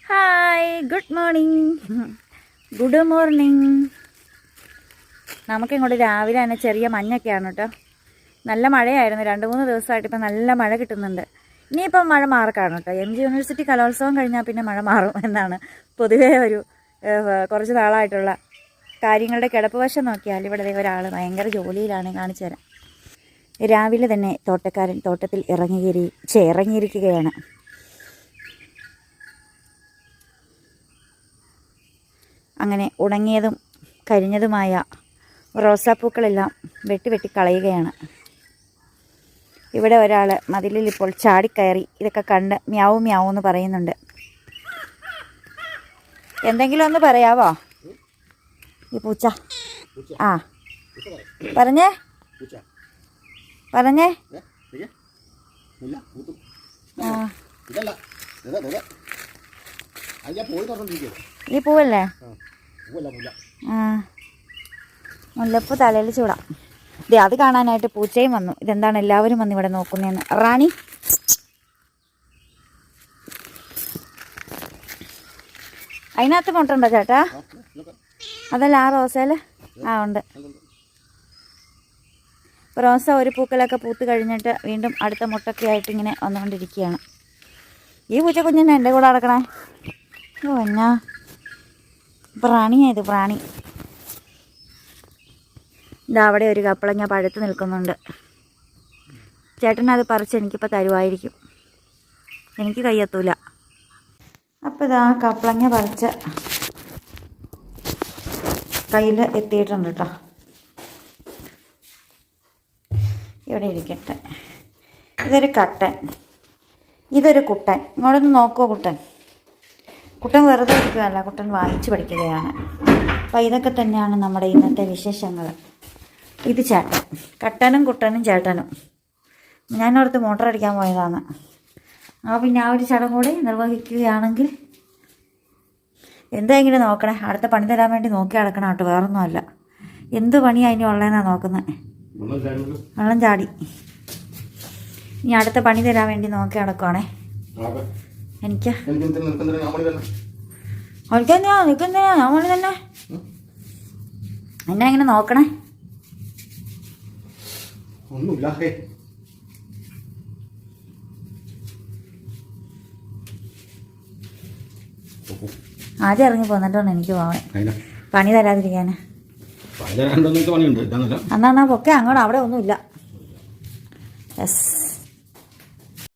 Hi, good morning. Good morning. നമുക്കിങ്ങോട്ട് രാവിലെ തന്നെ ചെറിയ മഞ്ഞൊക്കെയാണ് കേട്ടോ. നല്ല മഴയായിരുന്നു 2-3 ദിവസമായിട്ട്. ഇപ്പം നല്ല മഴ കിട്ടുന്നുണ്ട്. ഇനിയിപ്പം മഴ മാറക്കാണ് കേട്ടോ. MG യൂണിവേഴ്സിറ്റി കലോത്സവം കഴിഞ്ഞാൽ പിന്നെ മഴ മാറും എന്നാണ് പൊതുവേ ഒരു കുറച്ച് നാളായിട്ടുള്ള കാര്യങ്ങളുടെ കിടപ്പ് വശം നോക്കിയാൽ ഇവിടെ ഒരാൾ ഭയങ്കര ജോലിയിലാണ്. കാണിച്ചു തരാം. രാവിലെ തന്നെ തോട്ടക്കാരൻ തോട്ടത്തിൽ ഇറങ്ങിയിരിക്കുകയാണ്. അങ്ങനെ ഉണങ്ങിയതും കരിഞ്ഞതുമായ റോസാപ്പൂക്കളെല്ലാം വെട്ടി കളയുകയാണ്. ഇവിടെ ഒരാൾ മതിലിൽ ഇപ്പോൾ ചാടിക്കയറി ഇതൊക്കെ കണ്ട് മ്യാവൂ മ്യാവൂ എന്ന് പറയുന്നുണ്ട്. എന്തെങ്കിലും ഒന്ന് പറയാവോ ഈ പൂച്ച? ആ പറഞ്ഞേ ഈ പൂവല്ലേ? മുല്ലപ്പൂ തലയിൽ ചൂടാം. അത് കാണാനായിട്ട് പൂച്ചയും വന്നു. ഇതെന്താണ് എല്ലാവരും വന്ന് ഇവിടെ നോക്കുന്നതെന്ന്. റാണി, അതിനകത്ത് മുട്ടുണ്ടോ ചേട്ടാ? അതല്ല ആ റോസയിൽ? ആ ഉണ്ട്. റോസ ഒരു പൂക്കളൊക്കെ പൂത്ത് കഴിഞ്ഞിട്ട് വീണ്ടും അടുത്ത മുട്ടൊക്കെ ആയിട്ട് ഇങ്ങനെ വന്നുകൊണ്ടിരിക്കുകയാണ്. ഈ പൂച്ച കുഞ്ഞിനെ എൻ്റെ കൂടെ നടക്കണേ. ഓ എന്നാ പ്രാണിയായത്, പ്രാണി. ഇതാ അവിടെ ഒരു കപ്പളങ്ങ പഴുത്ത് നിൽക്കുന്നുണ്ട്. ചേട്ടനത് പറിച്ച് എനിക്കിപ്പോൾ തരുമായിരിക്കും. എനിക്ക് കയ്യെത്തൂല. അപ്പോൾ ഇതാ കപ്പളങ്ങ പറിച്ച് കയ്യിൽ എത്തിയിട്ടുണ്ട് കേട്ടോ. ഇവിടെ ഇരിക്കട്ടെ. ഇതൊരു കട്ടൻ, ഇതൊരു കുട്ടൻ. ഇങ്ങോട്ടൊന്ന് നോക്കുമോ കുട്ടൻ? കുട്ടൻ വെറുതെ ഇരിക്കുകയല്ല, കുട്ടൻ വായിച്ച് പഠിക്കുകയാണ്. അപ്പോൾ ഇതൊക്കെ തന്നെയാണ് നമ്മുടെ ഇന്നത്തെ വിശേഷങ്ങൾ. ഇത് ചേട്ടൻ, കട്ടനും കുട്ടനും ചേട്ടനും. ഞാനോർത്ത് മോട്ടർ അടിക്കാൻ പോയതാണ്. അപ്പോൾ പിന്നെ ആ ഒരു ചടങ്ങ് കൂടി നിർവഹിക്കുകയാണെങ്കിൽ എന്തെങ്കിലും നോക്കണേ. അടുത്ത പണി തരാൻ വേണ്ടി നോക്കി നടക്കണം കേട്ടോ, വേറൊന്നുമല്ല. എന്ത് പണിയാണ് അതിന് ഉള്ളതെന്നാണ് നോക്കുന്നത്. വെള്ളം ചാടി. ഇനി അടുത്ത പണി തരാൻ വേണ്ടി നോക്കി നടക്കുവാണേ. എനിക്ക് നിൽക്കുന്നെയാ ഞാൻ മണി തന്നെ. എന്നെ ഇങ്ങനെ നോക്കണേ. ആദ്യം ഇറങ്ങി പോന്നിട്ടാണ് എനിക്ക് പോവാൻ. പണി തരാതിരിക്കാന്. എന്നാ പൊക്കെ അങ്ങോട്ട് അവിടെ ഒന്നുമില്ല. യെസ്.